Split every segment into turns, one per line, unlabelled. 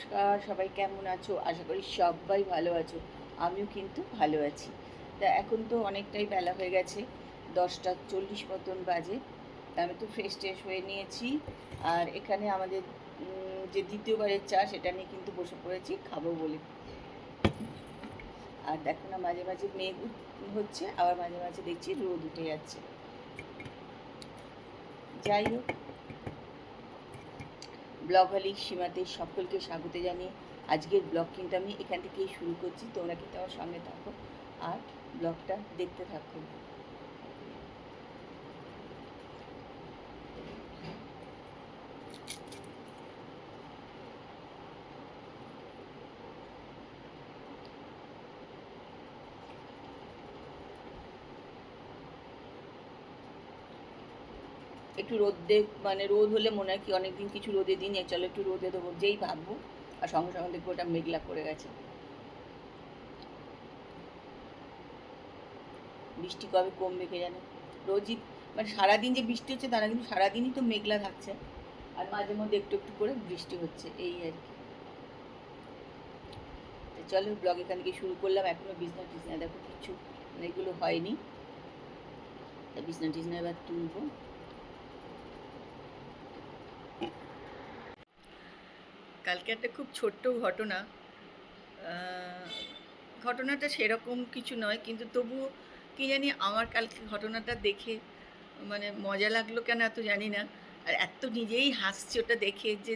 নমস্কার, সবাই কেমন আছো? আশা করি সবাই ভালো আছো। আমিও কিন্তু ভালো আছি। তা এখন তো অনেকটাই বেলা হয়ে গেছে, 10টা 40 মতন বাজে। তা আমি তো ফ্রেশ হয়ে নিয়েছি। আর এখানে আমাদের যে দ্বিতীয়বারের চা, সেটা নিয়ে কিন্তু বসে পড়েছি খাবো বলে। আর দেখো না, মাঝে মাঝে মেঘ হচ্ছে, আবার মাঝে মাঝে দেখছি রোদ উঠে যাচ্ছে। যাই হোক, ব্লগ হলিক সীমাতে সকলকে স্বাগত জানিয়ে আজকের ব্লগ কিন্তু আমি এখান থেকেই শুরু করছি। তোমরা কিন্তু আমার সঙ্গে থাকো আর ব্লগটা দেখতে থাকো। একটু মানে রোদ হলে মনে হয় কি অনেকদিন কিছু রোদে দিন, চলো একটু রোদে দেবো যেই ভাববো, আর সঙ্গে সঙ্গে দেখবো ওটা মেঘলা করে গেছে। বৃষ্টি কবে কমবে কে জানে। রোজই মানে সারাদিন যে বৃষ্টি হচ্ছে তারা কিন্তু সারাদিনই তো মেঘলা থাকছে, আর মাঝে মধ্যে একটু একটু করে বৃষ্টি হচ্ছে, এই আর কি। চলো ব্লগ এখান থেকে শুরু করলাম। এখনো বিছনা টিছনা দেখো কিছু মানে এগুলো হয়নি, তা বিছনা টিছনা এবার তুলবো। কালকে একটা খুব ছোট্ট ঘটনা, ঘটনাটা সেরকম কিছু নয়, কিন্তু তবুও কি জানি আমার কালকে ঘটনাটা দেখে মানে মজা লাগলো কেন এত জানি না। আর এত নিজেই হাসছি ওটা দেখে, যে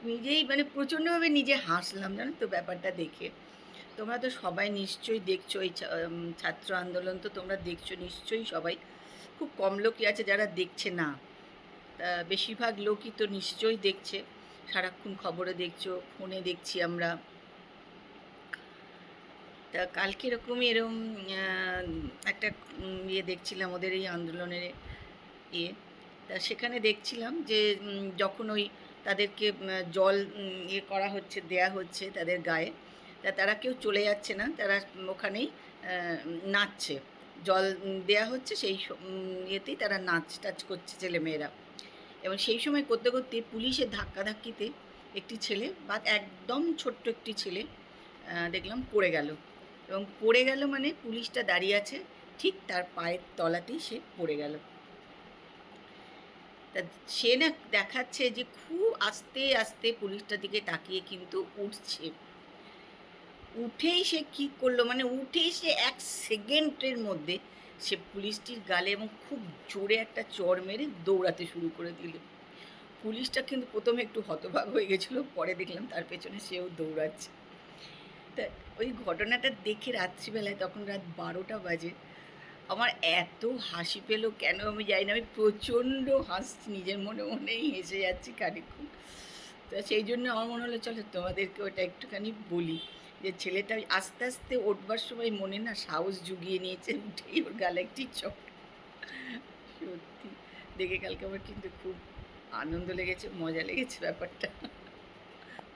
নিজেই মানে প্রচণ্ডভাবে নিজে হাসলাম, জানো তো ব্যাপারটা দেখে। তোমরা তো সবাই নিশ্চয়ই দেখছো এই ছাত্র আন্দোলন, তো তোমরা দেখছো নিশ্চয়ই সবাই। খুব কম লোকই আছে যারা দেখছে না, তা বেশিরভাগ লোকই তো নিশ্চয়ই দেখছে। সারাক্ষণ খবরে দেখছো, ফোনে দেখছি আমরা। তা কালকে এরকম একটা ইয়ে দেখছিলাম ওদের এই আন্দোলনের ইয়ে। তা সেখানে দেখছিলাম যে যখন ওই তাদেরকে জল ইয়ে করা হচ্ছে, দেয়া হচ্ছে তাদের গায়ে, তা তারা কেউ চলে যাচ্ছে না, তারা ওখানেই নাচছে। জল দেয়া হচ্ছে, সেই ইয়েতেই তারা নাচ টাচ করছে ছেলেমেয়েরা। এবং সেই সময় করতে করতে পুলিশের ধাক্কাধাক্কিতে একটি ছেলে, বা একদম ছোট্ট একটি ছেলে দেখলাম পড়ে গেল। এবং পড়ে গেল মানে পুলিশটা দাঁড়িয়ে আছে, ঠিক তার পায়ের তলাতেই সে পড়ে গেল। তা সে না দেখাচ্ছে যে খুব আস্তে আস্তে পুলিশটার দিকে তাকিয়ে কিন্তু উঠছে। উঠেই সে কী করলো, মানে উঠেই সে 1 সেকেন্ডের মধ্যে সে পুলিশটির গালে এবং খুব জোরে একটা চড় মেরে দৌড়াতে শুরু করে দিল। পুলিশটা কিন্তু প্রথমে একটু হতবাক হয়ে গেছিলো, পরে দেখলাম তার পেছনে সেও দৌড়াচ্ছে। তা ওই ঘটনাটা দেখে রাত্রিবেলায়, তখন রাত 12টা বাজে, আমার এত হাসি পেলো কেন আমি জানি না, আমি প্রচণ্ড হাসছি, নিজের মনে মনেই হেসে যাচ্ছি খানিকক্ষণ। তো সেই জন্য আমার মনে হলো চলো তোমাদেরকে ওটা একটুখানি বলি, যে ছেলেটা আস্তে আস্তে উঠবার সময় মনে না সাহস জুগিয়ে নিয়েছে, উঠেই ওর গালে একটি চট। সত্যি দেখে কালকে আমার কিন্তু খুব আনন্দ লেগেছে, মজা লেগেছে ব্যাপারটা,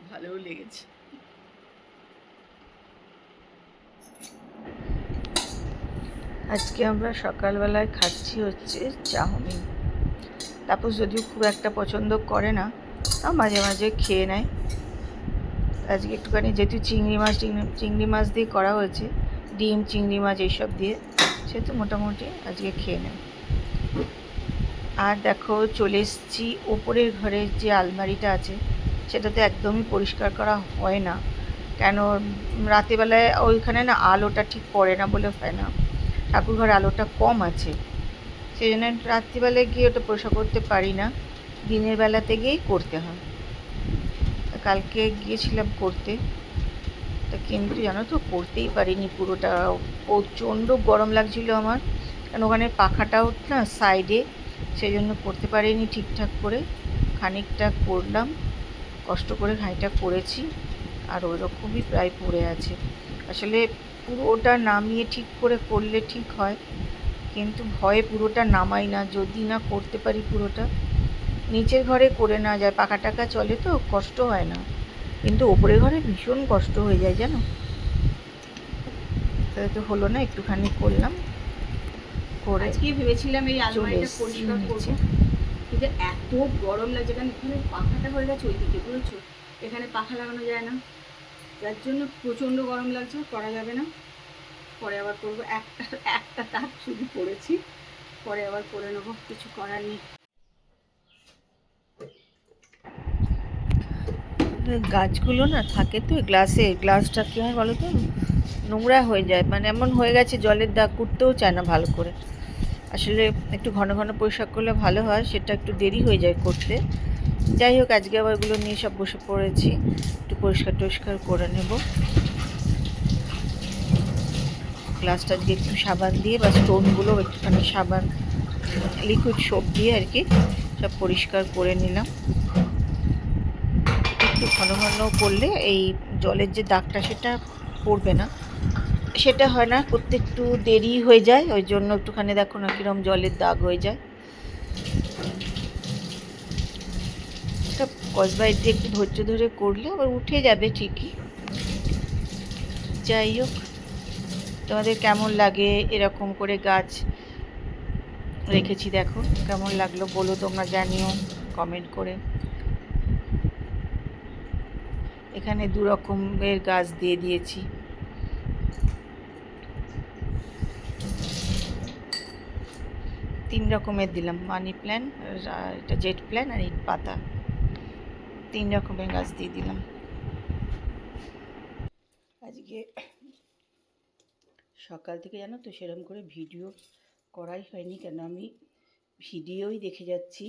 ভালোও লেগেছে। আজকে আমরা সকালবেলায় খাচ্ছি হচ্ছে চাউমিন। তাপস যদিও খুব একটা পছন্দ করে না, তাও মাঝে মাঝে খেয়ে নেয়। আজকে একটুখানি যেহেতু চিংড়ি মাছ দিয়ে করা হয়েছে, ডিম চিংড়ি মাছ এইসব দিয়ে, সেহেতু মোটামুটি আজকে খেয়ে নেয়। আর দেখো চলে এসেছি ওপরের ঘরের যে আলমারিটা আছে, সেটাতে একদমই পরিষ্কার করা হয় না, কেন রাতেরবেলায় ওইখানে না আলোটা ঠিক পড়ে না বলে হয় না, ঠাকুরঘরে আলোটা কম আছে, সেই জন্য রাত্রিবেলায় গিয়ে ওটা পরিষ্কার করতে পারি না, দিনের বেলাতে গিয়েই করতে হয়। কালকে গিয়েছিলাম করতে, তা কিন্তু জানো তো করতেই পারিনি পুরোটা, প্রচণ্ড গরম লাগছিল আমার, কারণ ওখানে পাখাটাও না সাইডে, সেই জন্য করতে পারিনি ঠিকঠাক করে। খানিকটা করলাম, কষ্ট করে খানিকটা করেছি, আর ওইরকমই প্রায় পড়ে আছে। আসলে পুরোটা নামিয়ে ঠিক করে করলে ঠিক হয়, কিন্তু ভয়ে পুরোটা নামাই না, যদি না করতে পারি পুরোটা। নিচের ঘরে করে না যায়, পাখা টাকা চলে তো কষ্ট হয় না, কিন্তু ওপরের ঘরে ভীষণ কষ্ট হয়ে যায় জানো। তাহলে তো হলো না, একটুখানি করলাম, করে
আজকে ভেবেছিলাম এই আলমারিটা পরিষ্কার করবো, কিন্তু এত গরম লাগছে, কারণ এখানে পাখাটা হয়ে গেছে ওইদিকে, বুঝেছো, এখানে পাখা লাগানো যায় না, যার জন্য প্রচণ্ড গরম লাগছে, করা যাবে না। পরে আবার করবো। একটা একটা তাপ শুধু করেছি, পরে আবার করে নেবো, কিছু করার নেই।
গাছগুলো না থাকে তো গ্লাসটা কী হয় বলো তো, নোংরা হয়ে যায়, মানে এমন হয়ে গেছে জলের দাগ, করতেও চায় না ভালো করে। আসলে একটু ঘন ঘন পরিষ্কার করলে ভালো হয়, সেটা একটু দেরি হয়ে যায় করতে। যাই হোক, আজকে আবার এগুলো নিয়ে সব বসে পড়েছি, একটু পরিষ্কার করে নেব। গ্লাসটা আজকে একটু সাবান দিয়ে বা স্টোনগুলো একটুখানি সাবান, লিকুইড সোপ দিয়ে আর কি সব পরিষ্কার করে নিলাম। একটু ঘন ঘন করলে এই জলের যে দাগটা সেটা পড়বে না, সেটা হয় না, করতে একটু দেরি হয়ে যায়, ওই জন্য একটুখানি দেখো না কীরকম জলের দাগ হয়ে যায়। এটা কসবাইট দিয়ে একটু ধৈর্য ধরে করলে আবার উঠে যাবে ঠিকই। যাই হোক, তোমাদের কেমন লাগে এরকম করে গাছ রেখেছি, দেখো কেমন লাগলো বলো, তোমরা জানিও কমেন্ট করে। এখানে 2 রকমের গাছ দিয়ে দিয়েছি। তিন রকমের দিলাম, মানি প্ল্যান্ট, এটা জেট প্ল্যান্ট আর এই পাতা, 3 রকমের গাছ দিয়ে দিলাম। আজকে সকাল থেকে জানো তো সেরকম করে ভিডিও করাই হয়নি, কেন আমি ভিডিওই দেখে যাচ্ছি।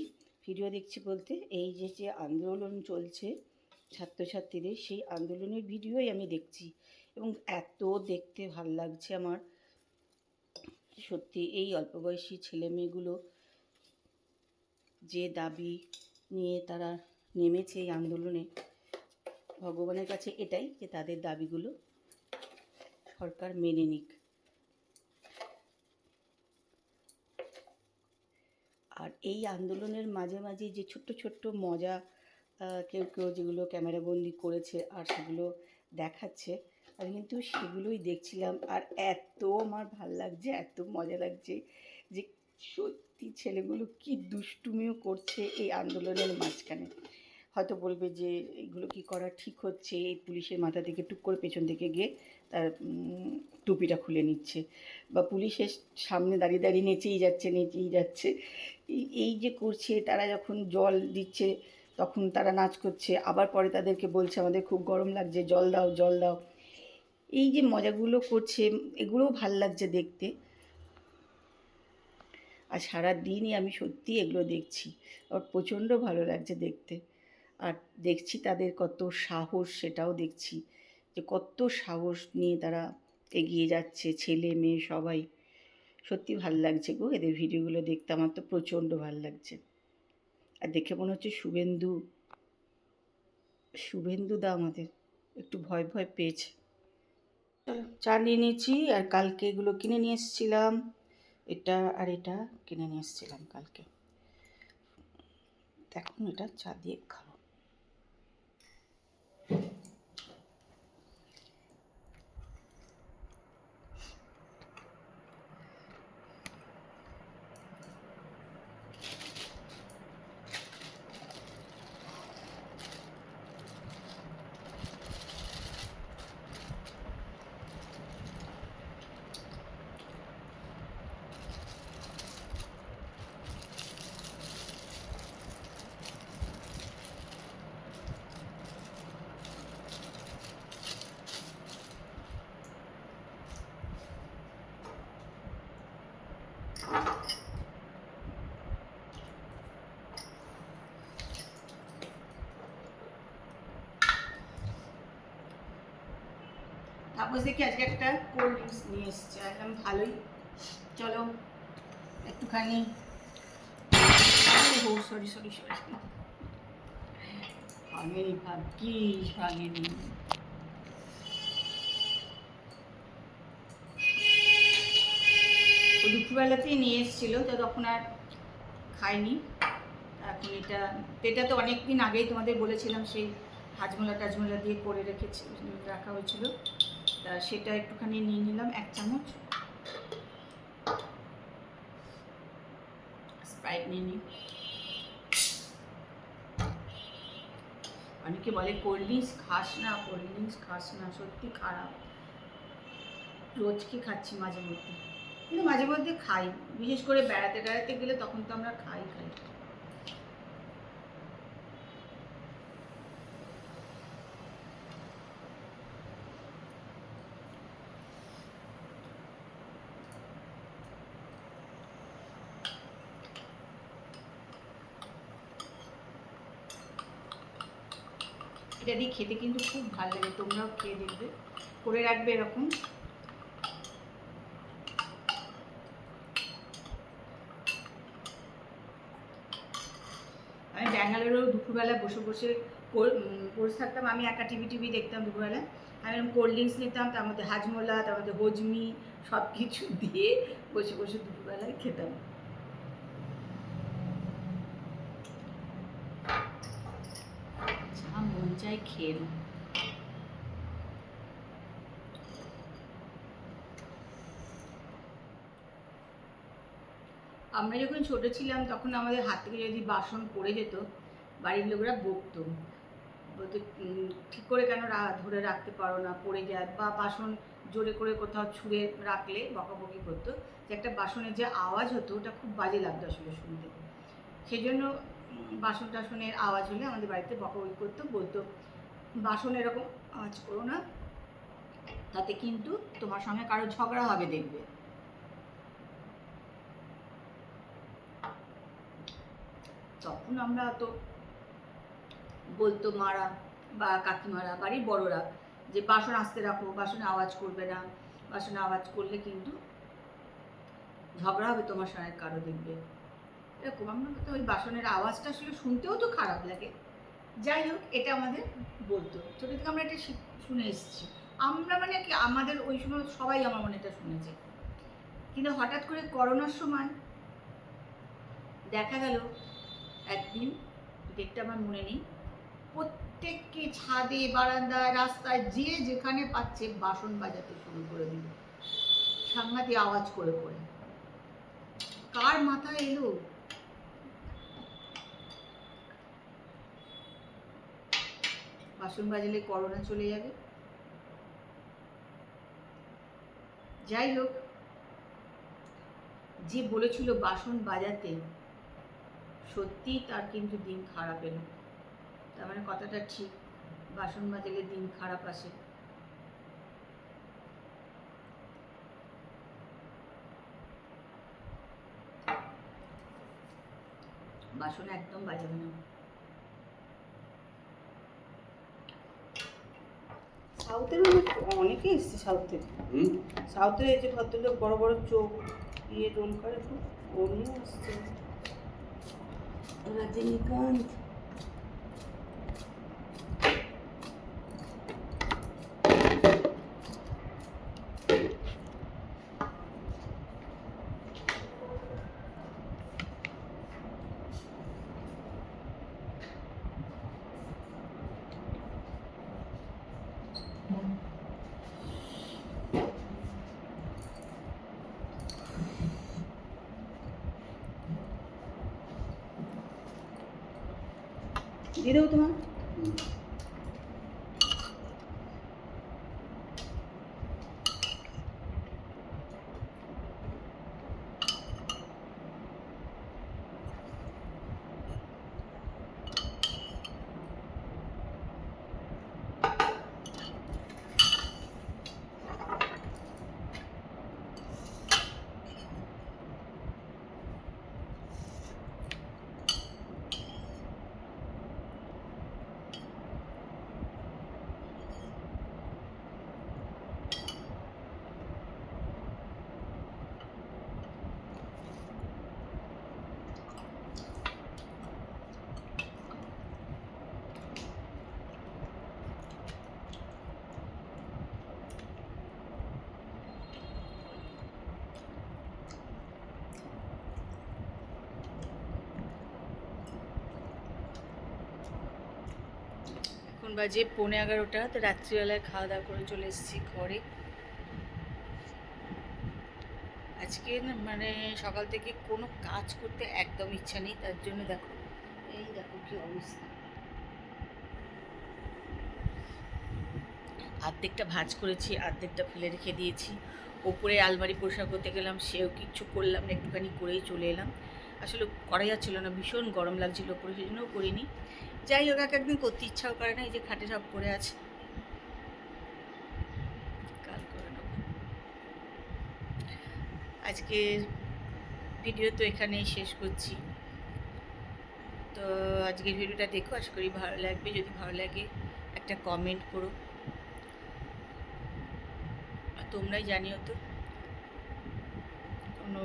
ভিডিও দেখছি বলতে এই যে আন্দোলন চলছে ছাত্রছাত্রীদের, সেই আন্দোলনের ভিডিওই আমি দেখছি, এবং এত দেখতে ভাল লাগছে আমার। সত্যি এই অল্প বয়সী ছেলেমেয়েগুলো যে দাবি নিয়ে তারা নেমেছে এই আন্দোলনে, ভগবানের কাছে এটাই যে তাদের দাবিগুলো সরকার মেনে নিক। আর এই আন্দোলনের মাঝে মাঝে যে ছোট্ট ছোট্ট মজা কেউ যেগুলো ক্যামেরাবন্দি করেছে আর সেগুলো দেখাচ্ছে, আমি কিন্তু সেগুলোই দেখছিলাম, আর এত আমার ভাল লাগছে, এত মজা লাগছে যে সত্যি ছেলেগুলো কি দুষ্টুমিও করছে এই আন্দোলনের মাঝখানে। হয়তো বলবে যে এগুলো কি করা ঠিক হচ্ছে, এই পুলিশের মাথা থেকে টুক করে পেছন থেকে গিয়ে তার টুপিটা খুলে নিচ্ছে, বা পুলিশের সামনে দাঁড়িয়ে দাঁড়িয়ে নেচেই যাচ্ছে। এই যে করছে, তারা যখন জল দিচ্ছে তখন তারা নাচ করছে, আবার পরে তাদেরকে বলছে আমাদের খুব গরম লাগছে, জল দাও জল দাও। এই যে মজাগুলো করছে, এগুলোও ভাল লাগছে দেখতে। আর সারা দিনই আমি সত্যি এগুলো দেখছি, আর প্রচণ্ড ভালো লাগছে দেখতে। আর দেখছি তাদের কত সাহস, সেটাও দেখছি যে কত সাহস নিয়ে তারা এগিয়ে যাচ্ছে, ছেলে মেয়ে সবাই। সত্যি ভাল লাগছে গো এদের ভিডিওগুলো দেখতে, আমার তো প্রচণ্ড ভাল লাগছে। আর দেখে মনে হচ্ছে শুভেন্দু দা আমাদের একটু ভয় ভয় পেয়েছে। চা নিয়ে নিয়েছি, আর কালকে এগুলো কিনে নিয়ে এসেছিলাম, এটা আর এটা কিনে নিয়ে এসেছিলাম কালকে। এখন এটা চা দিয়ে খাবো। তারপর দেখি আজকে একটা কোল্ড ড্রিঙ্কস নিয়ে এসছে, একদম ভালোই। চলো একটুখানি, সরি ভাঙেনি, ভাগ্যিস ভাঙেনি। দুপুরবেলাতেই নিয়ে এসেছিলো, তো তখন আর খাইনি। এখন এটা তো অনেক দিন আগেই তোমাদের বলেছিলাম, সেই হাজমোলা দিয়ে করে রাখা হয়েছিল, তা সেটা একটুখানি নিয়ে নিলাম 1 চামচ। স্প্রাইট নিয়ে নিই।
অনেকে বলে কোল্ড ড্রিঙ্কস খাস না, কোল্ড ড্রিঙ্কস খাস না, সত্যি খারাপ। রোজ কি খাচ্ছি মাঝে মধ্যে, কিন্তু মাঝে মধ্যে খাই, বিশেষ করে বেড়াতে টেড়াতে গেলে তখন তো আমরা খাই। এটা দিয়ে খেতে কিন্তু খুব ভালো লাগে, তোমরাও খেয়ে দেখবে, করে রাখবে এরকম। আমি ব্যাঙ্গালোরেও দুপুরবেলা বসে বসে থাকতাম, আমি একা টিভি দেখতাম দুপুরবেলা, আমি এরকম কোল্ড ড্রিঙ্কস নিতাম, তার মধ্যে হাজমোলা, তার মধ্যে হজমি সব কিছু দিয়ে বসে বসে দুপুরবেলায় খেতাম। যা মন চাই খেয়ে নাও। আমরা যখন ছোট ছিলাম তখন আমাদের হাত থেকে যদি বাসন পড়ে যেত, বাড়ির লোকরা বকতো, বলতো ঠিক করে কেন ধরে রাখতে পারো না, পড়ে যায়, বা বাসন জোরে করে কোথাও ছুঁড়ে রাখলে বকাবকি করতো, যে একটা বাসনের যে আওয়াজ হতো ওটা খুব বাজে লাগতো আসলে শুনতে। সেই জন্য বাসন টাসনের আওয়াজ হলে আমাদের বাড়িতে বকাবকি করতো, বলতো বাসন এরকম আওয়াজ করো না, তাতে কিন্তু তোমার সঙ্গে কারো ঝগড়া হবে দেখবে। তখন আমরা তো বলতো মারা বা কাকিমারা, বাড়ির বড়রা, যে বাসন আস্তে রাখো, বাসনে আওয়াজ করবে না, বাসনে আওয়াজ করলে কিন্তু ঝগড়া হবে তোমার সঙ্গে কারো দেখবে, এরকম। আমরা তো ওই বাসনের আওয়াজটা আসলে শুনতেও তো খারাপ লাগে, যাই হোক এটা আমাদের বলতো, ছোটো থেকে আমরা এটা শুনে এসেছি। আমরা মানে কি আমাদের ওই সময় সবাই আমার মনে এটা শুনেছে, কিন্তু হঠাৎ করে করোনার সময় দেখা গেল একদিন, ডেটটা আমার মনে নেই, প্রত্যেককে ছাদে বারান্দায় রাস্তায় যে যেখানে পাচ্ছে বাসন বাজাতে শুরু করে দিল, সাংঘাতিক আওয়াজ করে করে। কার মাথায় এলো বাসন বাজালে করোনা চলে যাবে? যাই হোক, যে বলেছিল বাসন বাজাতে, সত্যি তার কিন্তু দিন খারাপ এলো। তার মানে কথাটা ঠিক, বাসন বাজালে দিন খারাপ আসে। বাসন একদম বাজাবে না। সাউথের অনেকেই এসছে, সাউথের এই যে ভদ্রলোক বড় বড় চোখ দিয়ে রোল করে, উনিও আসছে, রজনীকান্ত। দিয়ে দেবো তোমার? এখন বাজে 11:15, তো রাত্রিবেলায় খাওয়া দাওয়া করে চলে এসেছি ঘরে। আজকে না মানে সকাল থেকে কোনো কাজ করতে একদম ইচ্ছা নেই, তার জন্য দেখো এই দেখো কি অবস্থা।
অর্ধেকটা ভাঁজ করেছি, অর্ধেকটা ফেলে রেখে দিয়েছি। ওপরে আলমারি পরিষ্কার করতে গেলাম, সেও কিচ্ছু করলাম না, একটুখানি করেই চলে এলাম। আসলে করা যাচ্ছিল না, ভীষণ গরম লাগছিল ওপরে, সেই জন্যও করিনি। যাই হোক, এক একদিন করতে ইচ্ছাও করে না। এই যে খাটে সব পড়ে আছে, কাল করে নেব। আজকের ভিডিও তো এখানেই শেষ করছি। তো আজকের ভিডিওটা দেখো, আশা করি ভালো লাগবে। যদি ভালো লাগে একটা কমেন্ট করো, আর তোমরাই জানিও তো কোনো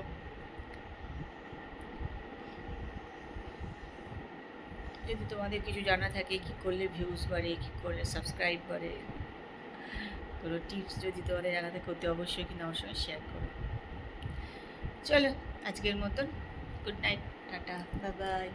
যদি তোমাদের কিছু জানা থাকে, কী করলে ভিউজ বাড়ে, কী করলে সাবস্ক্রাইব বাড়ে, কোনো টিপস যদি তোমাদের জানা থাকে অতি অবশ্যই কিন্তু আমার সঙ্গে শেয়ার করো। চলো আজকের মতন good night, tata, bye bye.